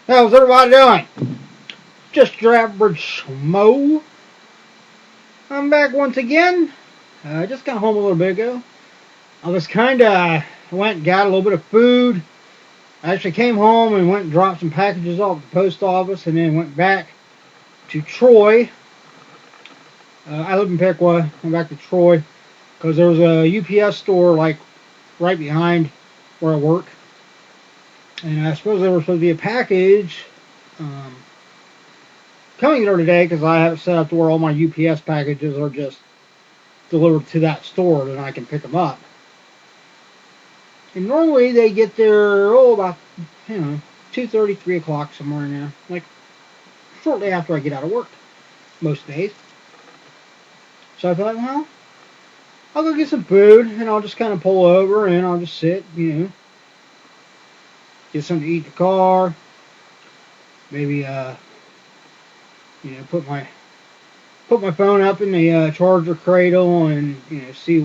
How's everybody doing? Just your average schmo. I'm back once again. I just got home a little bit ago. I was went and got a little bit of food. I actually came home and went and dropped some packages off at the post office and then went back to Troy. I live in Piqua. Went back to Troy because there was a UPS store like right behind where I work. And I suppose there was supposed to be a package coming there today because I have it set up to where all my UPS packages are just delivered to that store and I can pick them up. And normally they get there, about, 2:30, 3 o'clock, somewhere in there. Like, shortly after I get out of work, most days. So I thought, well, I'll go get some food and I'll just kind of pull over and I'll just sit, get something to eat in the car. Maybe, put my phone up in the charger cradle and see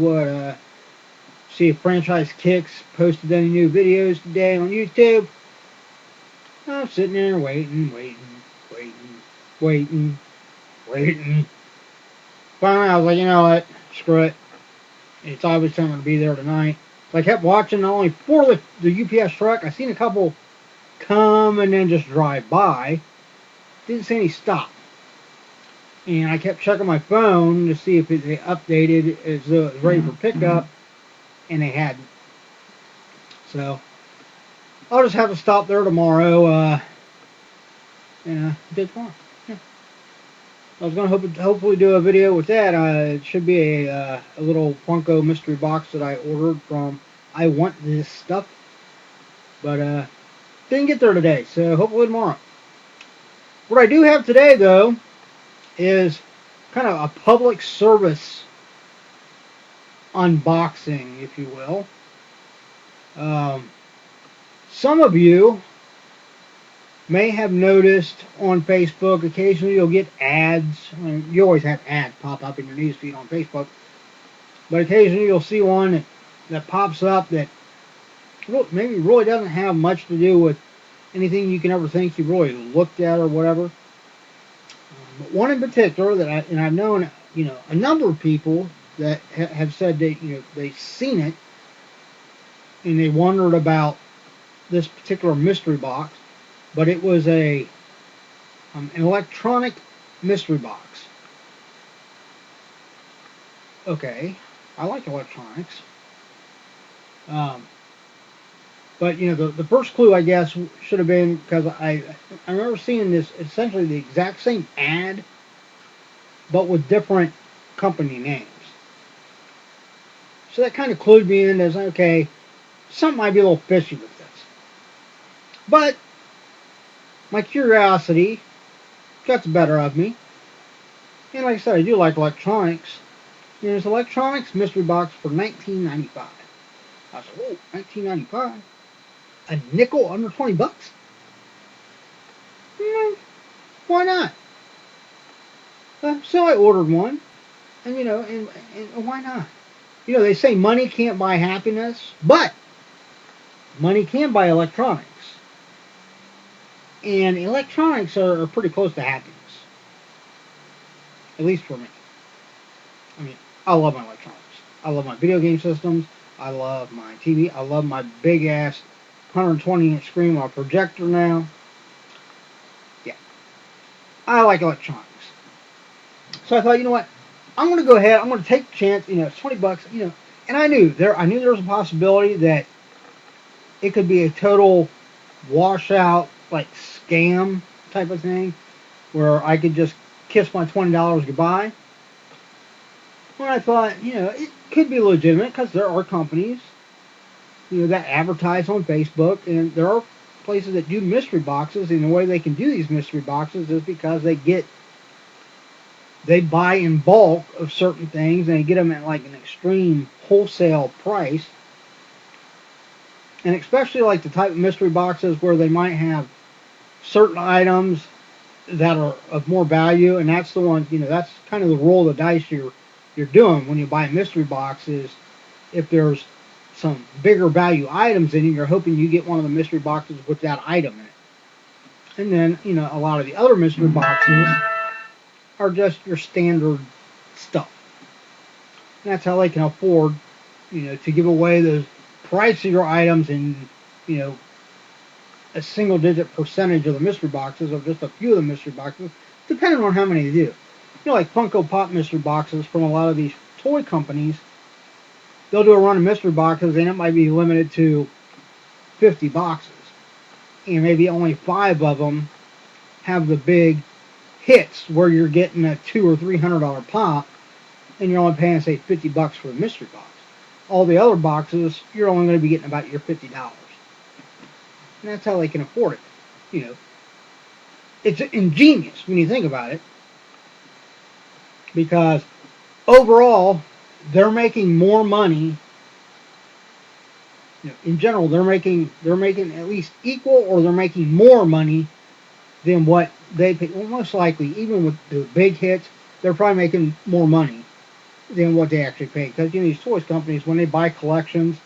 if Franchise Kicks posted any new videos today on YouTube. I'm sitting there waiting. Finally, I was like, you know what? Screw it. It's obviously going to be there tonight. So I kept watching not only for the UPS truck. I seen a couple come and then just drive by. Didn't see any stop. And I kept checking my phone to see if they updated as though it was ready for pickup, and they hadn't. So I'll just have to stop there tomorrow. Did tomorrow. Yeah. I was going to hopefully do a video with that. It should be a little Funko mystery box that I ordered from I Want This Stuff, but didn't get there today. So hopefully tomorrow. What I do have today, though, is kind of a public service unboxing, if you will. Some of you may have noticed on Facebook, occasionally you'll get ads. I mean, you always have ads pop up in your newsfeed on Facebook, but occasionally you'll see one that pops up that maybe really doesn't have much to do with anything you can ever think you've really looked at or whatever. But one in particular that I've known, a number of people that have said that, they've seen it and they wondered about this particular mystery box, but it was an electronic mystery box. Okay, I like electronics. But, the first clue, I guess, should have been, because I remember seeing this, essentially the exact same ad, but with different company names. So that kind of clued me in as, okay, something might be a little fishy with this. But my curiosity got the better of me. And like I said, I do like electronics. There's electronics mystery box for $19.95. I said, whoa, $19.95? A nickel under 20 bucks? Why not? So I ordered one, and and why not? They say money can't buy happiness, but money can buy electronics. And electronics are pretty close to happiness. At least for me. I mean, I love my electronics. I love my video game systems. I love my TV. I love my big ass 120-inch screen on a projector now. Yeah. I like electronics. So I thought, you know what? I'm going to go ahead. I'm going to take the chance. It's 20 bucks. And I knew there was a possibility that it could be a total washout, like scam type of thing, where I could just kiss my $20 goodbye. Well, I thought, it could be legitimate because there are companies, that advertise on Facebook, and there are places that do mystery boxes, and the way they can do these mystery boxes is because they buy in bulk of certain things, and they get them at like an extreme wholesale price. And especially like the type of mystery boxes where they might have certain items that are of more value, and that's the one, that's kind of the roll of the dice you're doing when you buy mystery boxes. If there's some bigger value items in it, you're hoping you get one of the mystery boxes with that item in it. And then, you know, a lot of the other mystery boxes are just your standard stuff. And that's how they can afford, you know, to give away those pricier items in, you know, a single digit percentage of the mystery boxes, or just a few of the mystery boxes, depending on how many they do. You know, like Funko Pop mystery boxes from a lot of these toy companies, they'll do a run of mystery boxes and it might be limited to 50 boxes. And maybe only 5 of them have the big hits where you're getting a $200 or $300 pop and you're only paying, say, $50 for the mystery box. All the other boxes, you're only going to be getting about your $50. And that's how they can afford it. You know, it's ingenious when you think about it, because overall, they're making more money. You know, in general, they're making at least equal, or they're making more money than what they pay. Well, most likely, even with the big hits, they're probably making more money than what they actually pay. Because, you know, these toys companies, when they buy collections,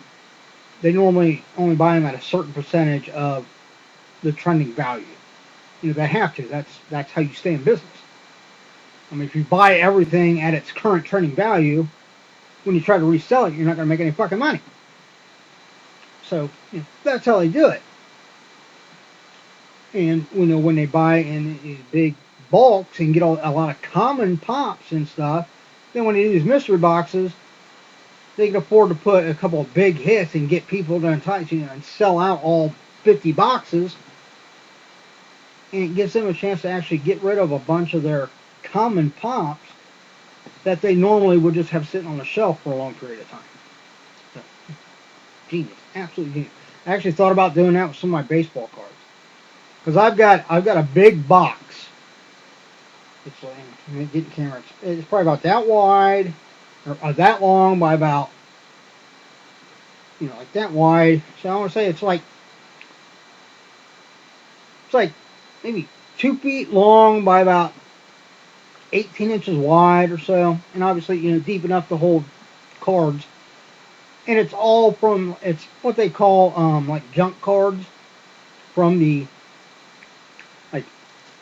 they normally only buy them at a certain percentage of the trending value. You know, they have to. That's how you stay in business. I mean, if you buy everything at its current trending value, when you try to resell it, you're not going to make any fucking money. So, you know, that's how they do it. And, you know, when they buy in these big bulks and get a lot of common pops and stuff, then when they do these mystery boxes, they can afford to put a couple of big hits and get people to entice, you know, and sell out all 50 boxes. And it gives them a chance to actually get rid of a bunch of their common pops that they normally would just have sitting on the shelf for a long period of time. So, genius, absolutely genius. I actually thought about doing that with some of my baseball cards, because I've got a big box. It's like, I'm getting camera. It's probably about that wide, or that long by about, you know, like that wide. So I want to say it's like maybe 2 feet long by about 18 inches wide or so, and obviously, you know, deep enough to hold cards. And it's all it's what they call like junk cards from the like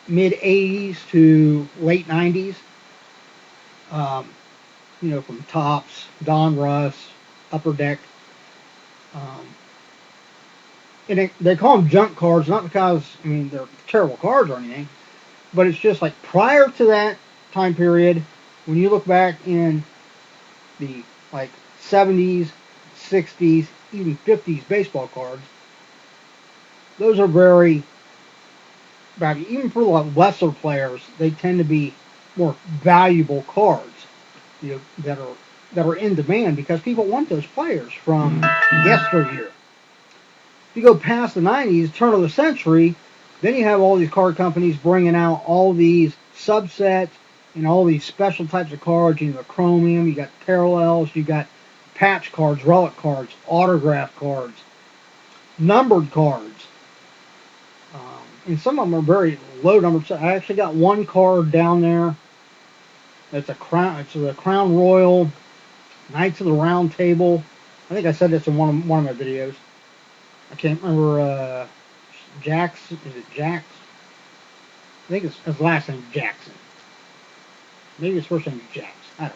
mid 80s to late 90s. You know, from Topps, Don Russ, Upper Deck. And they call them junk cards, not because, I mean, they're terrible cards or anything, but it's just like prior to that time period, when you look back in the like 70s, 60s, even 50s baseball cards, those are very, even for the lesser players, they tend to be more valuable cards, you know, that are in demand because people want those players from yesteryear. If you go past the 90s, turn of the century, then you have all these card companies bringing out all these subsets and all these special types of cards. You know, chromium, you got parallels, you got patch cards, relic cards, autograph cards, numbered cards. And some of them are very low numbered. I actually got one card down there. It's the Crown Royal Knights of the Round Table. I think I said this in one of my videos. I can't remember. Jax, is it Jax? I think his last name is Jackson. Maybe his first name is Jax. I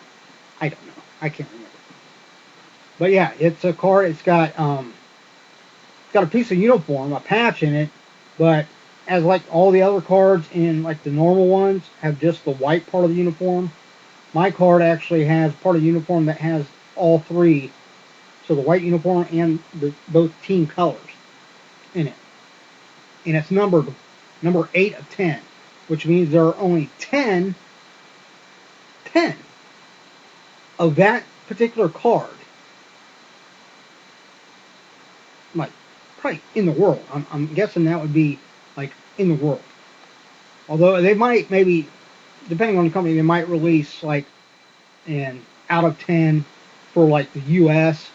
don't know. I can't remember. But yeah, it's a card. It's got a piece of uniform, a patch in it, but as like all the other cards in like the normal ones have just the white part of the uniform, my card actually has part of the uniform that has all three. So the white uniform and both team colors in it. And it's number 8 of 10, which means there are only 10 of that particular card. Like, probably in the world. I'm guessing that would be like in the world. Although they might, maybe, depending on the company, they might release like an out of 10 for like the US,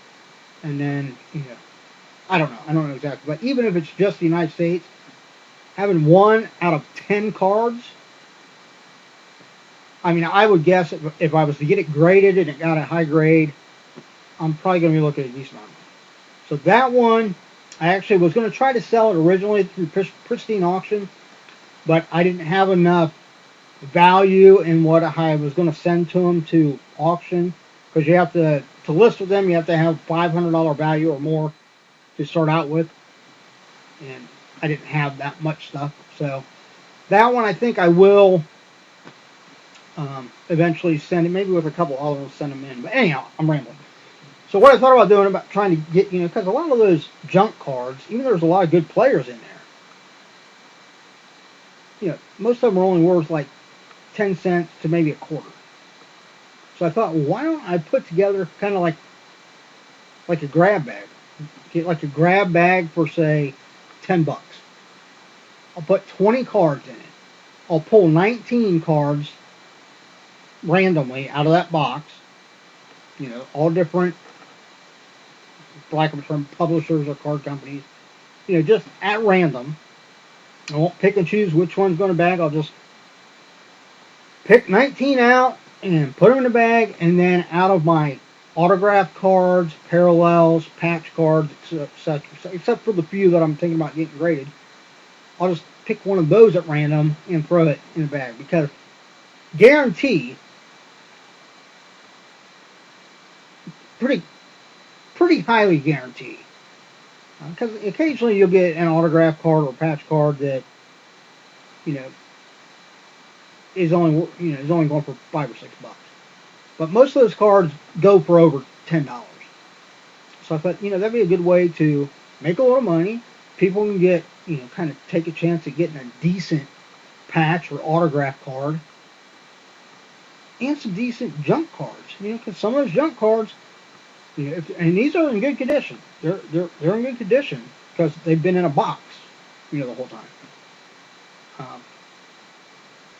and then, you know, I don't know exactly. But even if it's just the United States, having 1 out of 10 cards, I mean, I would guess if I was to get it graded and it got a high grade, I'm probably going to be looking at a decent amount. So that one, I actually was going to try to sell it originally through Pristine Auction, but I didn't have enough value in what I was going to send to them to auction, because you have to list with them, you have to have $500 value or more to start out with, and I didn't have that much stuff. So that one I think I will eventually send it, maybe with a couple others, send them in. But anyhow, I'm rambling. So what I thought about doing, about trying to get, because a lot of those junk cards, even though there's a lot of good players in there, most of them are only worth like 10 cents to maybe a quarter. So I thought, well, why don't I put together kind of like a grab bag, get like a grab bag for say $10. I'll put 20 cards in it. I'll pull 19 cards randomly out of that box. All different, for lack of a term, publishers or card companies. Just at random. I won't pick and choose which one's going to bag. I'll just pick 19 out and put them in the bag, and then out of my autograph cards, parallels, patch cards, etc., except for the few that I'm thinking about getting graded, I'll just pick one of those at random and throw it in the bag, because guarantee, pretty highly guarantee, because occasionally you'll get an autograph card or patch card that is only going for $5 or $6. But most of those cards go for over $10. So I thought, that'd be a good way to make a little money. People can get, kind of take a chance at getting a decent patch or autograph card, and some decent junk cards. Because some of those junk cards, and these are in good condition. They're in good condition because they've been in a box, the whole time.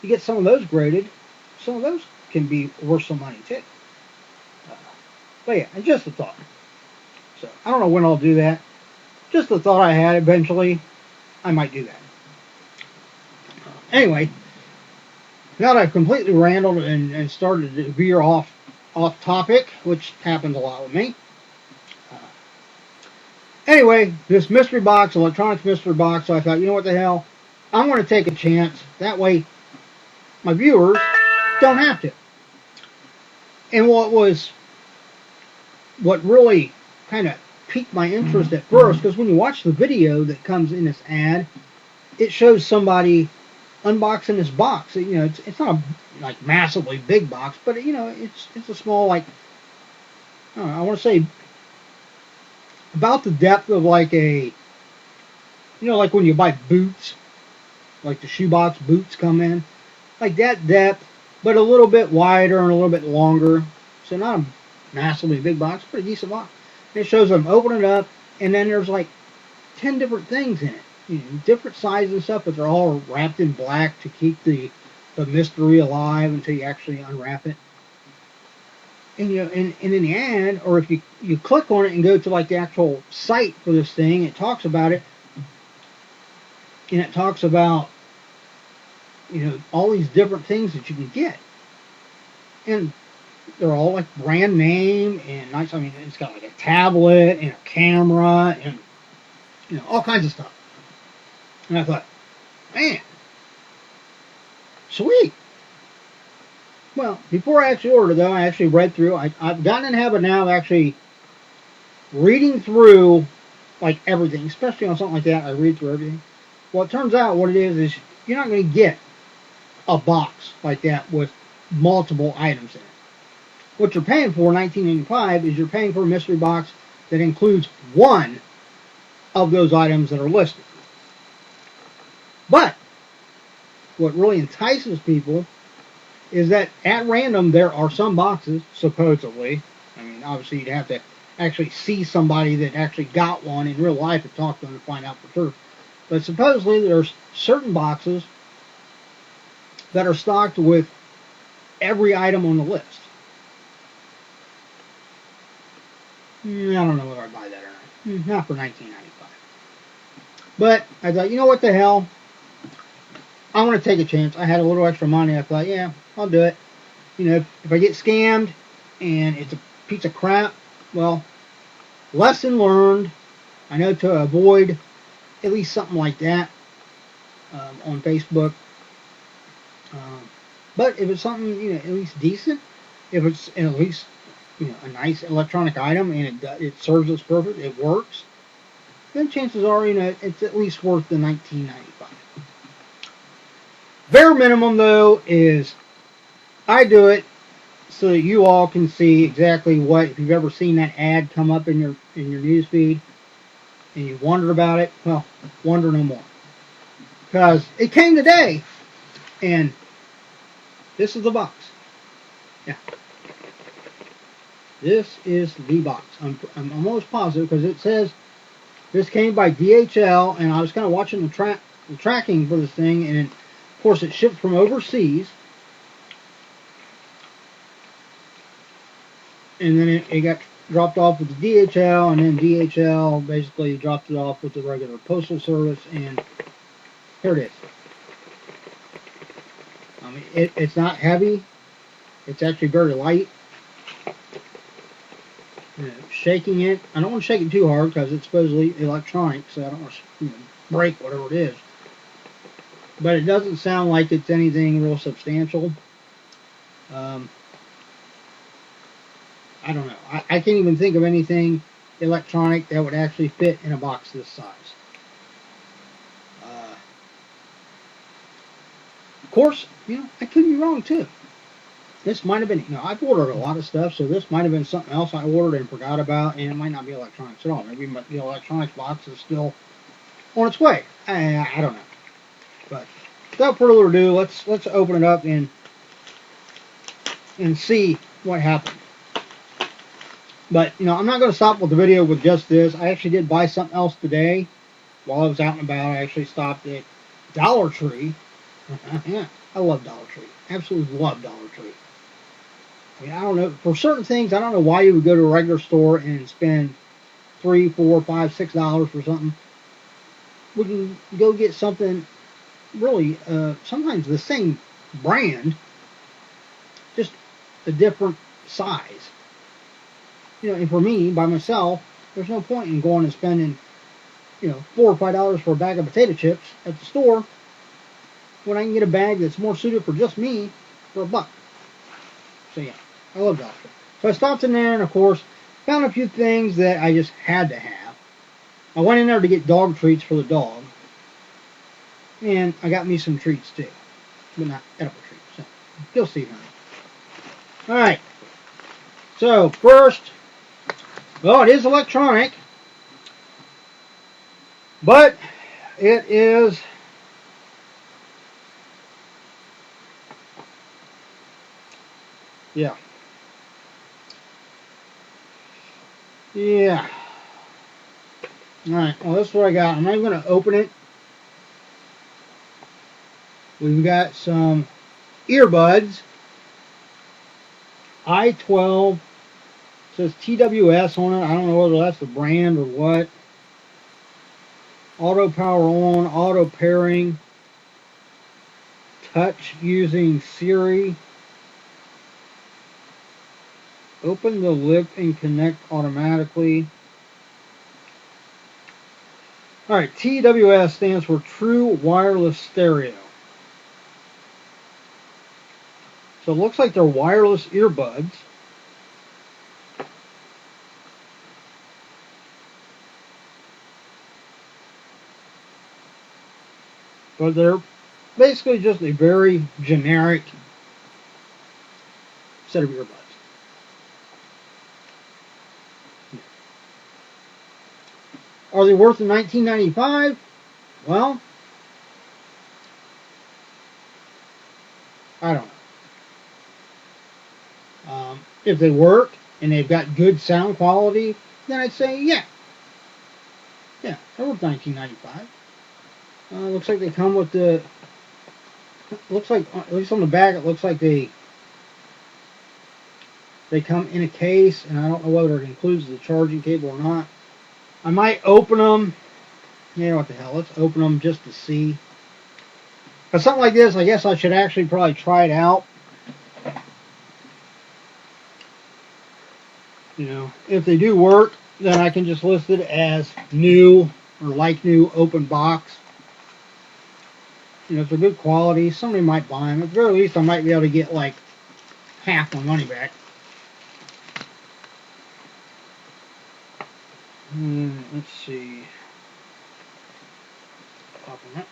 You get some of those graded, some of those can be worth some money too. But yeah, it's just a thought. So I don't know when I'll do that. Just a thought I had. Eventually, I might do that. Anyway, now that I've completely rambled and started to veer off topic, which happens a lot with me. Anyway, this mystery box, electronics mystery box, so I thought, what the hell? I'm going to take a chance. That way, my viewers don't have to. And what really kind of piqued my interest at first, because when you watch the video that comes in this ad, it shows somebody unboxing this box. It's not a massively big box, but it's a small, I want to say about the depth of like when you buy boots, like the shoebox boots come in, like that depth, but a little bit wider and a little bit longer. So not a massively big box, but a decent box. And it shows them open it up, and then there's like 10 different things in it, different sizes and stuff, but they're all wrapped in black to keep the mystery alive until you actually unwrap it. And and in the ad, or if you click on it and go to like the actual site for this thing, it talks about it, and it talks about all these different things that you can get, and they're all like brand name and nice. I mean, it's got like a tablet and a camera and all kinds of stuff. And I thought, man, sweet. Well, before I actually ordered, though, I actually read through. I've gotten in the habit now of actually reading through like everything, especially on something like that. I read through everything. Well, it turns out what it is you're not going to get a box like that with multiple items in it. What you're paying for, $19.95, is you're paying for a mystery box that includes one of those items that are listed. But what really entices people is that at random there are some boxes, supposedly. I mean, obviously you'd have to actually see somebody that actually got one in real life and talk to them to find out for sure. But supposedly there's certain boxes that are stocked with every item on the list. I don't know whether I buy that or not. Not for $19.95. But I thought, what the hell? I want to take a chance. I had a little extra money. I thought, yeah, I'll do it. If I get scammed and it's a piece of crap, well, lesson learned. I know to avoid at least something like that. on Facebook. Um, but if it's something, you know, at least decent, if it's at least, you know, a nice electronic item and it serves its purpose, it works, then chances are, you know, it's at least worth the $19.95. Bare minimum though is I do it so that you all can see exactly what, if you've ever seen that ad come up in your news feed and you wondered about it, well, wonder no more. Because it came today, and this is the box. Yeah. This is the box. I'm almost positive because it says this came by DHL, and I was kind of watching the tracking for this thing, and of course it shipped from overseas. And then it got dropped off with the DHL, and then DHL basically dropped it off with the regular postal service, and here it is. I mean, it's not heavy. It's actually very light. You know, shaking it, I don't want to shake it too hard because it's supposedly electronic, so I don't want to, you know, break whatever it is. But it doesn't sound like it's anything real substantial. I don't know. I can't even think of anything electronic that would actually fit in a box this size. Of course, you know, I could be wrong too. This might have been, you know, I've ordered a lot of stuff, so this might have been something else I ordered and forgot about, and it might not be electronics at all. Maybe the electronics box is still on its way. I don't know. But without further ado, let's open it up and see what happened. But, you know, I'm not going to stop with the video with just this. I actually did buy something else today. While I was out and about, I actually stopped at Dollar Tree. Yeah, I love Dollar Tree. Absolutely love Dollar Tree. I mean, I don't know. For certain things, I don't know why you would go to a regular store and spend $3, $4, $5, $6 for something. We can go get something really, sometimes the same brand, just a different size. You know, and for me, by myself, there's no point in going and spending, you know, $4 or $5 for a bag of potato chips at the store when I can get a bag that's more suited for just me for $1. So yeah, I love Dollar Tree. So I stopped in there and of course found a few things that I just had to have. I went in there to get dog treats for the dog. And I got me some treats too. But not edible treats. So you'll see, honey. Alright. So first, well, it is electronic. But it is yeah. Alright, well this is what I got. I'm not even going to open it. We've got some earbuds. I-12. It says TWS on it. I don't know whether that's the brand or what. Auto power on, auto pairing. Touch using Siri. Open the lip and connect automatically. Alright, TWS stands for True Wireless Stereo. So it looks like they're wireless earbuds. But they're basically just a very generic set of earbuds. Are they worth the $19.95? Well, I don't know. If they work and they've got good sound quality, then I'd say yeah. Yeah, they're worth $19.95. Looks like they come with the. Looks like, at least on the back, it looks like they come in a case, and I don't know whether it includes the charging cable or not. I might open them. Yeah, what the hell? Let's open them just to see. But something like this, I guess I should actually probably try it out. You know, if they do work, then I can just list it as new or like new open box. You know, if they're good quality, somebody might buy them. At the very least, I might be able to get like half my money back. Let's see. Popping up.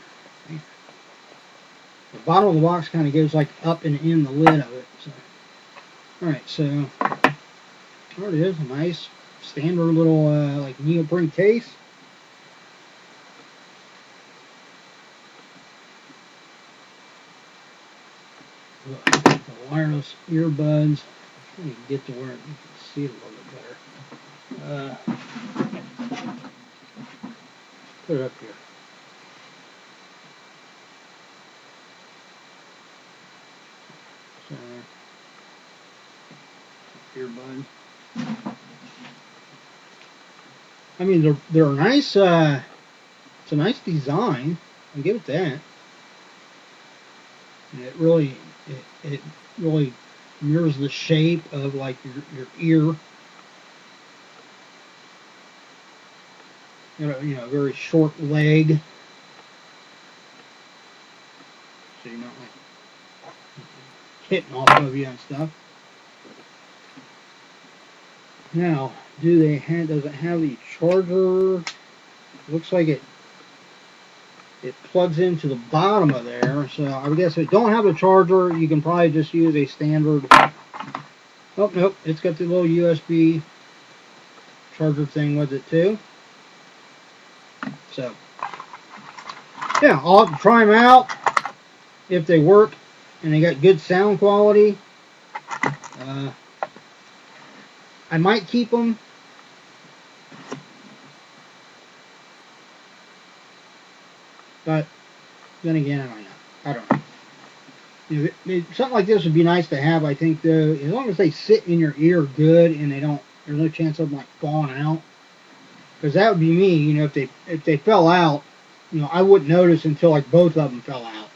The bottom of the box kind of goes like up and in the lid of it. So. Alright, so there it is. A nice standard little like neoprene case. The wireless earbuds. I'm trying to get to where you can see it a little bit better. Put it up here. So, earbuds. I mean, they're nice. It's a nice design. I'll give it that. And it really mirrors the shape of like your ear. You know, very short leg. So you're not like hitting off of you and stuff. Now, does it have the charger? Looks like it plugs into the bottom of there. So I would guess if it don't have a charger, you can probably just use a standard. Oh, nope, it's got the little USB charger thing with it too. So, yeah, I'll have to try them out if they work and they got good sound quality. I might keep them. But then again, I might not. I don't know. You know, something like this would be nice to have, I think, though, as long as they sit in your ear good and they don't, there's no chance of them like falling out. Because that would be me, you know, if they fell out, you know, I wouldn't notice until like both of them fell out.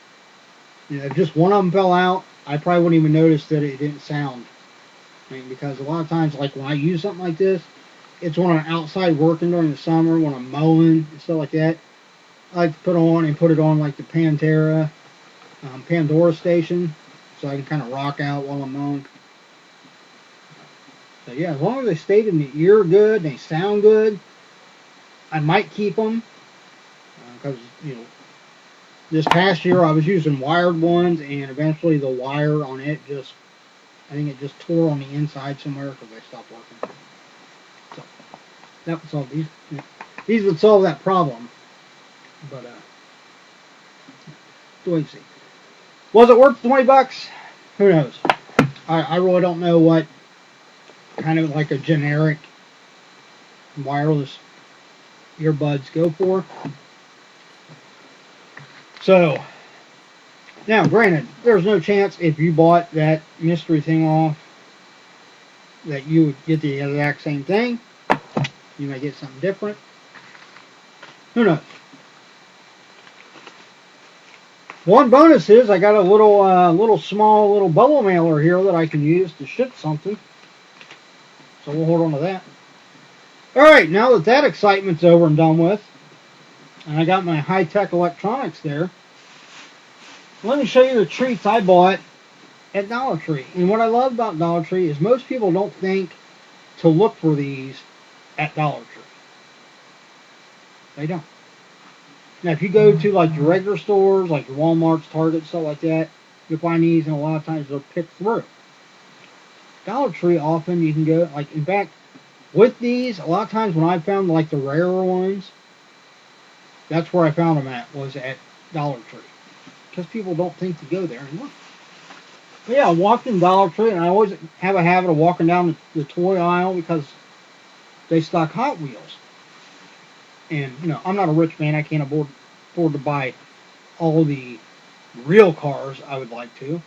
You know, if just one of them fell out, I probably wouldn't even notice that it didn't sound. I mean, because a lot of times, like when I use something like this, it's when I'm outside working during the summer, when I'm mowing and stuff like that. I like to put it on like the Pandora station, so I can kind of rock out while I'm mowing. So yeah, as long as they stayed in the ear good and they sound good, I might keep them. Because, you know, this past year I was using wired ones, and eventually the wire on it I think it just tore on the inside somewhere because they stopped working. So that would solve these would solve that problem. But wait and see. Was it worth $20? Who knows? I really don't know what kind of like a generic wireless earbuds go for. So, now granted, there's no chance if you bought that mystery thing off that you would get the exact same thing. You might get something different. Who knows? One bonus is I got a little small bubble mailer here that I can use to ship something. So we'll hold on to that. Alright, now that excitement's over and done with, and I got my high-tech electronics there, let me show you the treats I bought at Dollar Tree. And what I love about Dollar Tree is most people don't think to look for these at Dollar Tree. They don't. Now, if you go to like your regular stores, like your Walmarts, Targets, stuff like that, you'll find these, and a lot of times they're picked through. Dollar Tree, often you can go, like, in fact, with these, a lot of times when I found like the rarer ones, that's where I found them was at Dollar Tree. Because people don't think to go there anymore. But yeah, I walked in Dollar Tree, and I always have a habit of walking down the toy aisle because they stock Hot Wheels. And, you know, I'm not a rich man. I can't afford to buy all the real cars I would like to.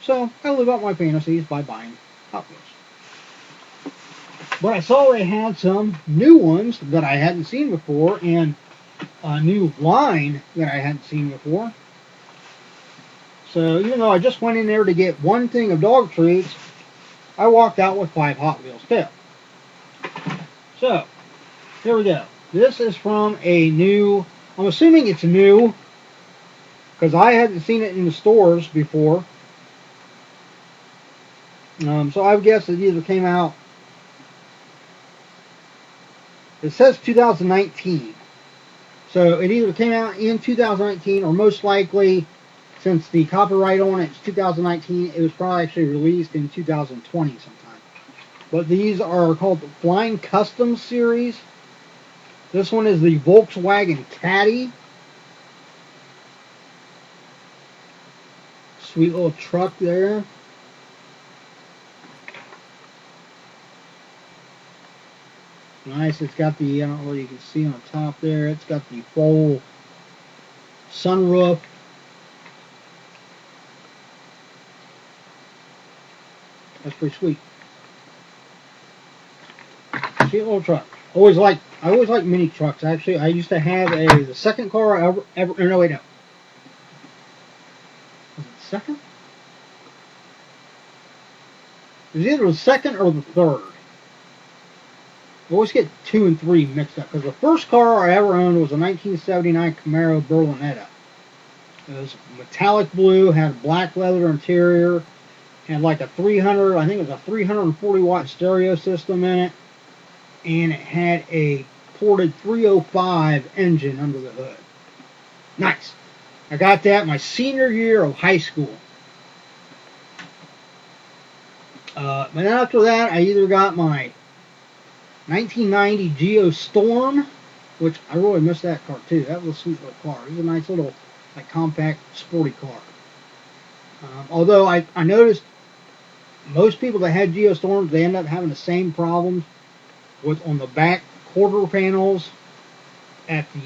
So I live out my fantasies by buying Hot Wheels. But I saw they had some new ones that I hadn't seen before, and a new line that I hadn't seen before. So even though I just went in there to get one thing of dog treats, I walked out with 5 Hot Wheels too. So, here we go. This is from a new, I'm assuming it's new, because I hadn't seen it in the stores before. So I would guess it either came out. It says 2019. So it either came out in 2019 or most likely, since the copyright on it is 2019, it was probably actually released in 2020 sometime. But these are called the Flying Customs series. This one is the Volkswagen Caddy. Sweet little truck there. Nice. It's got the, I don't know what you can see on top there. It's got the full sunroof. That's pretty sweet. Sweet little truck. I always like mini trucks. Actually, I used to have the second car I ever no wait no. Was it the second? It was either the second or the third. I always get 2 and 3 mixed up because the first car I ever owned was a 1979 Camaro Berlinetta. It was metallic blue, had a black leather interior, had like a 300, I think it was a 340 watt stereo system in it, and it had a ported 305 engine under the hood. Nice. I got that my senior year of high school. But then after that, I either got my 1990 Geo Storm, which I really missed that car too. That was a sweet little car. It was a nice little, like, compact, sporty car. Although I noticed most people that had Geo Storms, they end up having the same problems with on the back quarter panels at the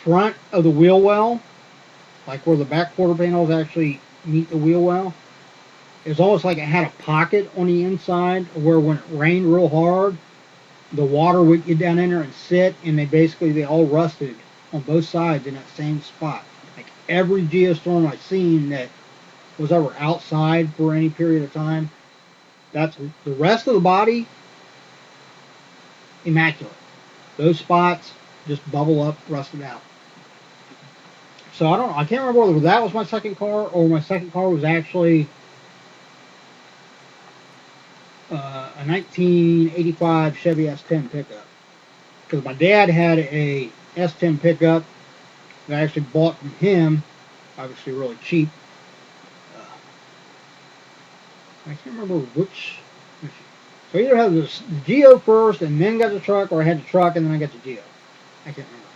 front of the wheel well, like where the back quarter panels actually meet the wheel well. It was almost like it had a pocket on the inside where when it rained real hard, the water would get down in there and sit, and they all rusted on both sides in that same spot. Like every Geostorm I've seen that was ever outside for any period of time, that's the rest of the body, immaculate. Those spots just bubble up, rusted out. So I don't know. I can't remember whether that was my second car or my second car was actually a 1985 Chevy S10 pickup. Because my dad had a S10 pickup that I actually bought from him, obviously really cheap. I can't remember which. So I either had the Geo first and then got the truck, or I had the truck and then I got the Geo. I can't remember.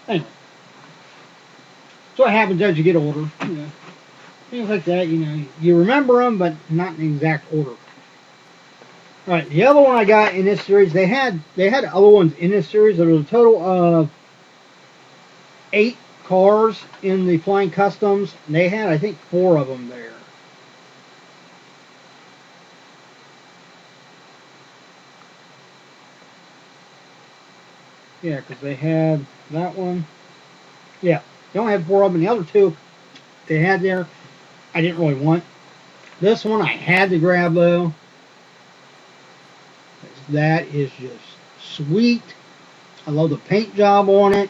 Anyway. So it happens as you get older. You know, things like that, you know. You remember them, but not in the exact order. Alright, the other one I got in this series, they had other ones in this series. There was a total of 8 cars in the Flying Customs. And they had, I think, 4 of them there. Yeah, because they had that one. Yeah, they only had 4 of them. And the other 2 they had there, I didn't really want. This one I had to grab, though. That is just sweet. I love the paint job on it.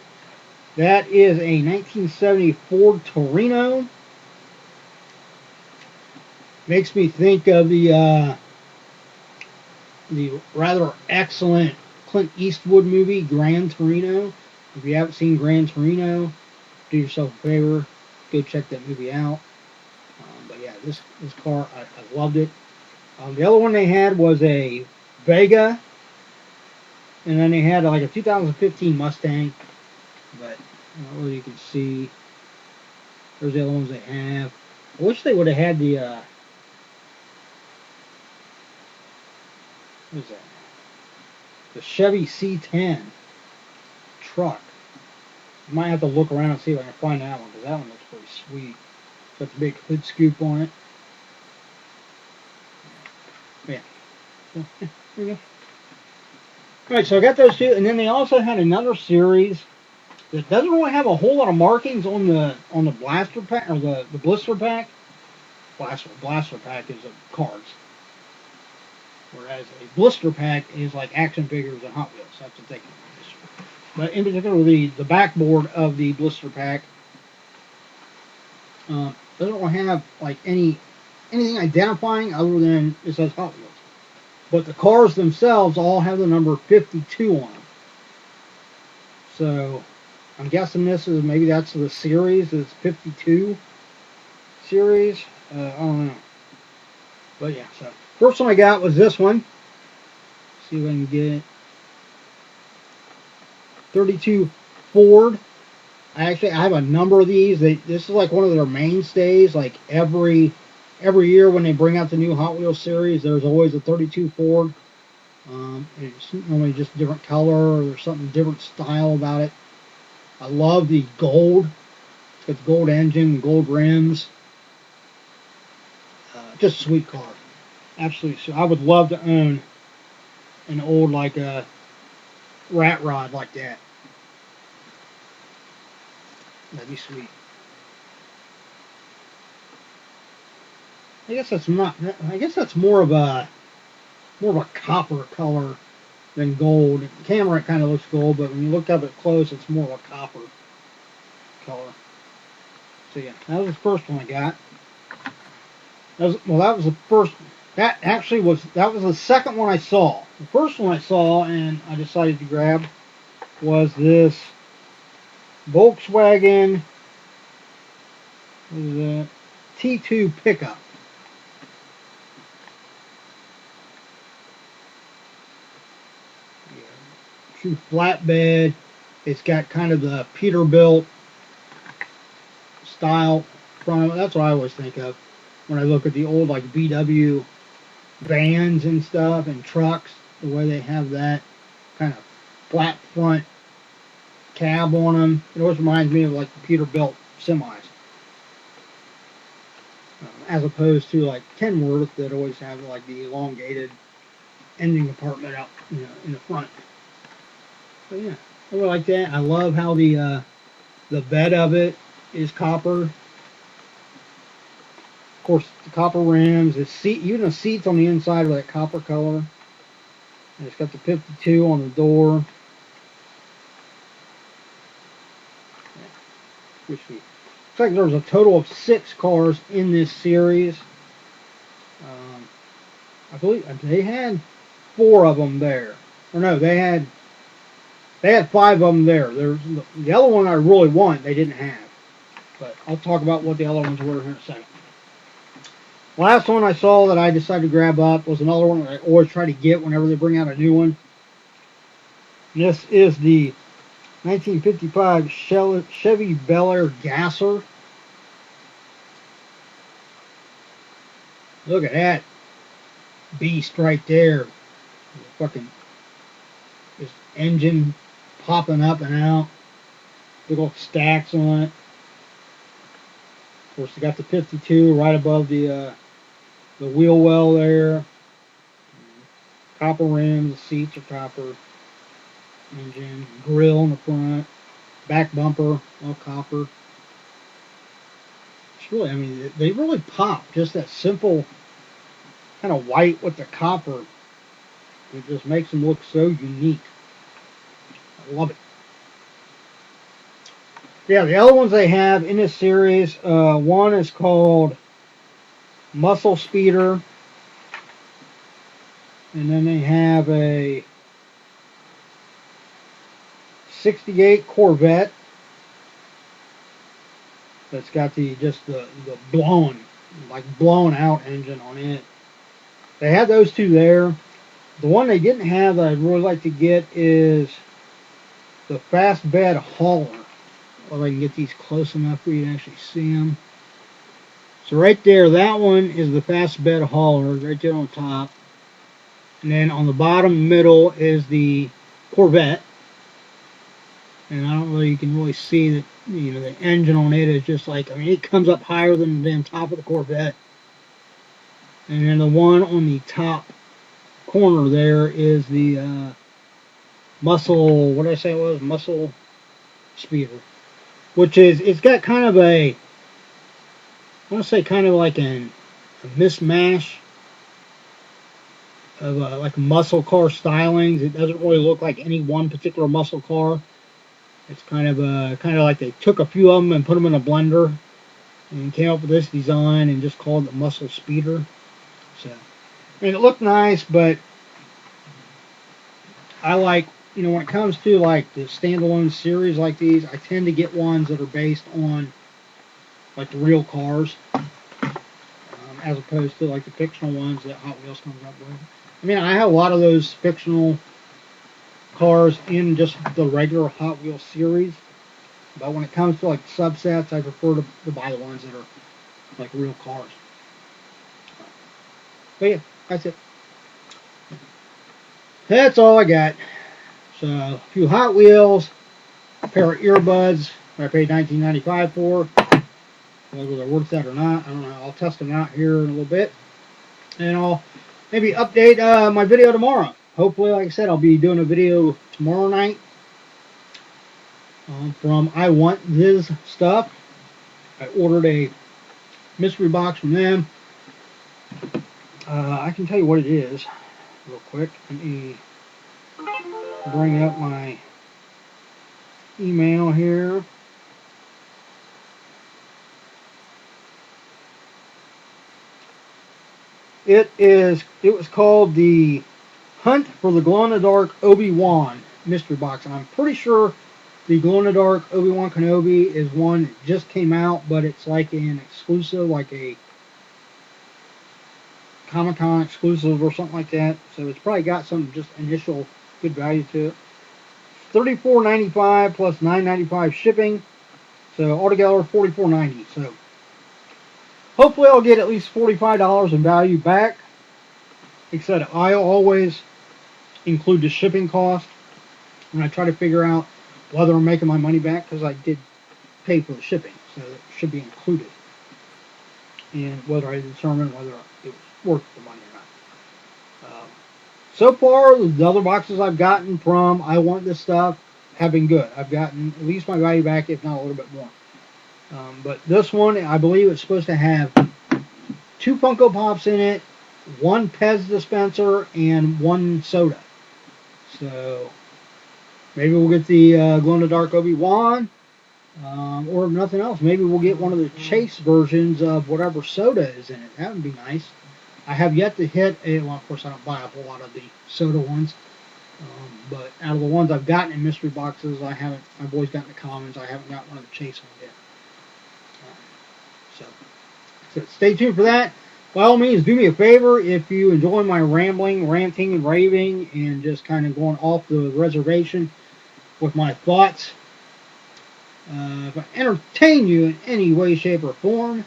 That is a 1970 Ford Torino. Makes me think of the rather excellent Clint Eastwood movie, Gran Torino. If you haven't seen Gran Torino, do yourself a favor, go check that movie out. But yeah, this car, I loved it. The other one they had was a Vega, and then they had like a 2015 Mustang, but I don't know whether you can see. There's the other ones they have. I wish they would have had the what is that? The Chevy C10 truck. I might have to look around and see if I can find that one, because that one looks pretty sweet. Got the big hood scoop on it. Yeah. So, yeah, there you go. Alright, so I got those 2, and then they also had another series that doesn't really have a whole lot of markings on the blaster pack, or the blister pack. Blaster pack is of cards. Whereas a blister pack is like action figures and Hot Wheels. That's what they can. But in particular, the backboard of the blister pack Doesn't really have like anything identifying other than it says Hot Wheels. But the cars themselves all have the number 52 on them. So I'm guessing this is maybe that's the series. It's 52 series. I don't know. But yeah, so first one I got was this one. See if I can get it. 32 Ford. I have a number of these. This is like one of their mainstays. Like every year when they bring out the new Hot Wheels series, there's always a 32 Ford. It's normally just different color or there's something different style about it. I love the gold. It's got the gold engine, gold rims. Just a sweet car. Absolutely. So I would love to own an old like a rat rod like that. That'd be sweet. I guess that's not. I guess that's more of a copper color than gold. The camera it kind of looks gold, but when you look up it close, it's more of a copper color. So yeah, that was the first one I got. That was the first. That was the second one I saw. The first one I saw and I decided to grab was this Volkswagen. What is that? T2 pickup. True flatbed. It's got kind of the Peterbilt style front of it. That's what I always think of when I look at the old like VW vans and stuff and trucks. The way they have that kind of flat front cab on them. It always reminds me of like the Peterbilt semis. As opposed to like Kenworth that always have like the elongated engine compartment out in the front. So yeah, I really like that. I love how the bed of it is copper. Of course, the copper rims, even the seats on the inside are that copper color. And it's got the 52 on the door. Which looks like there's a total of 6 cars in this series. I believe they had 4 of them there. Or no, they had 5 of them there. There's the other one I really want, they didn't have. But I'll talk about what the other ones were in a second. Last one I saw that I decided to grab up was another one that I always try to get whenever they bring out a new one. This is the 1955 Chevy Bel Air Gasser. Look at that beast right there. Fucking this engine popping up and out. Big old stacks on it. Of course, they got the 52 right above the wheel well there. Copper rims, the seats are copper. Engine, grill in the front, back bumper, all copper. It's really, I mean, they really pop. Just that simple kind of white with the copper. It just makes them look so unique. I love it. Yeah, the other ones they have in this series, one is called Muscle Speeder. And then they have a 68 Corvette that's got the blown out engine on it. They had those 2 there. The one they didn't have that I'd really like to get is the fast bed hauler. If I can get these close enough for you to actually see them. So right there, that one is the fast bed hauler right there on top. And then on the bottom middle is the Corvette. And I don't know, you can really see that, the engine on it is just like, I mean, it comes up higher than the damn top of the Corvette. And then the one on the top corner there is the Muscle, what did I say it was? Muscle Speeder. Which is, it's got kind of I want to say kind of like a mismatch of like muscle car stylings. It doesn't really look like any one particular muscle car. It's kind of like they took a few of them and put them in a blender and came up with this design and just called it the Muscle Speeder. So, I mean, it looked nice, but I like, when it comes to like the standalone series like these, I tend to get ones that are based on like the real cars, as opposed to like the fictional ones that Hot Wheels comes up with. I mean, I have a lot of those fictional cars in just the regular Hot Wheels series, but when it comes to like subsets, I prefer to buy the ones that are like real cars. But yeah, that's it. That's all I got. So, a few Hot Wheels, a pair of earbuds that I paid $19.95 for. Whether they're worth that or not, I don't know. I'll test them out here in a little bit. And I'll maybe update my video tomorrow. Hopefully, like I said, I'll be doing a video tomorrow night from I Want This Stuff. I ordered a mystery box from them. I can tell you what it is real quick. Let me bring up my email here. It was called the Hunt for the Glow-in-the-Dark Obi-Wan mystery box. And I'm pretty sure the Glow-in-the-Dark Obi-Wan Kenobi is one that just came out, but it's like an exclusive, like a Comic-Con exclusive or something like that. So it's probably got some just initial good value to it. $34.95 plus $9.95 shipping. So altogether $44.90. So hopefully I'll get at least $45 in value back. Like I said, I always include the shipping cost when I try to figure out whether I'm making my money back, because I did pay for the shipping, so it should be included in whether I determine whether it was worth the money or not. So far, the other boxes I've gotten from I Want This Stuff have been good. I've gotten at least my value back, if not a little bit more. But this one, I believe it's supposed to have 2 Funko Pops in it, 1 Pez dispenser, and 1 soda. So maybe we'll get the glow-in-the-dark Obi-Wan, or if nothing else, maybe we'll get one of the chase versions of whatever soda is in it. That would be nice. I have yet to hit well, of course I don't buy a whole lot of the soda ones, but out of the ones I've gotten in mystery boxes, I've always gotten the commons. I haven't got one of the chase ones yet. So stay tuned for that. By all means, do me a favor if you enjoy my rambling, ranting, and raving, and just kind of going off the reservation with my thoughts. If I entertain you in any way, shape, or form,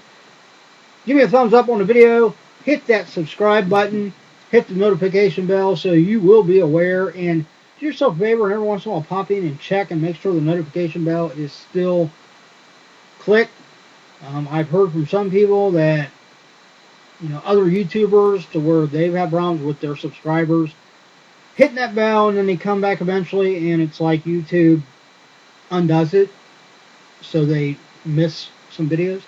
give me a thumbs up on the video, hit that subscribe button, hit the notification bell so you will be aware, and do yourself a favor and every once in a while pop in and check and make sure the notification bell is still clicked. I've heard from some people that, other YouTubers, to where they've had problems with their subscribers hitting that bell, and then they come back eventually, and it's like YouTube undoes it, so they miss some videos.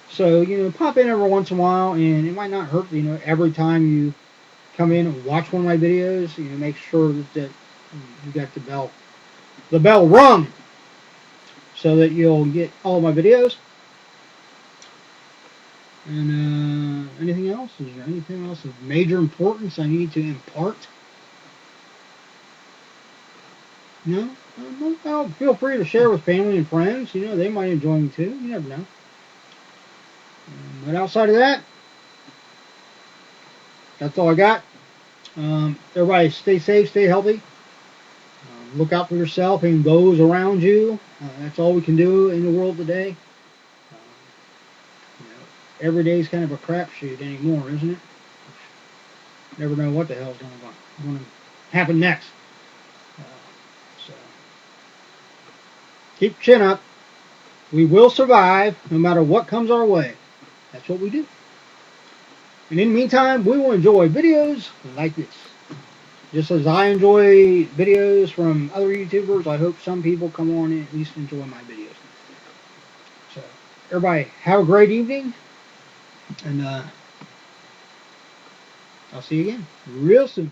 So, pop in every once in a while, and it might not hurt, every time you come in and watch one of my videos, make sure that you got the bell rung, so that you'll get all of my videos. And anything else? Is there anything else of major importance I need to impart? No? Well, feel free to share with family and friends. They might enjoy me too. You never know. But outside of that, that's all I got. Everybody stay safe, stay healthy. Look out for yourself and those around you. That's all we can do in the world today. Every day's kind of a crapshoot anymore, isn't it? Never know what the hell's going to happen next. So keep your chin up. We will survive no matter what comes our way. That's what we do. And in the meantime, we will enjoy videos like this. Just as I enjoy videos from other YouTubers, I hope some people come on and at least enjoy my videos. So, everybody, have a great evening. And I'll see you again real soon.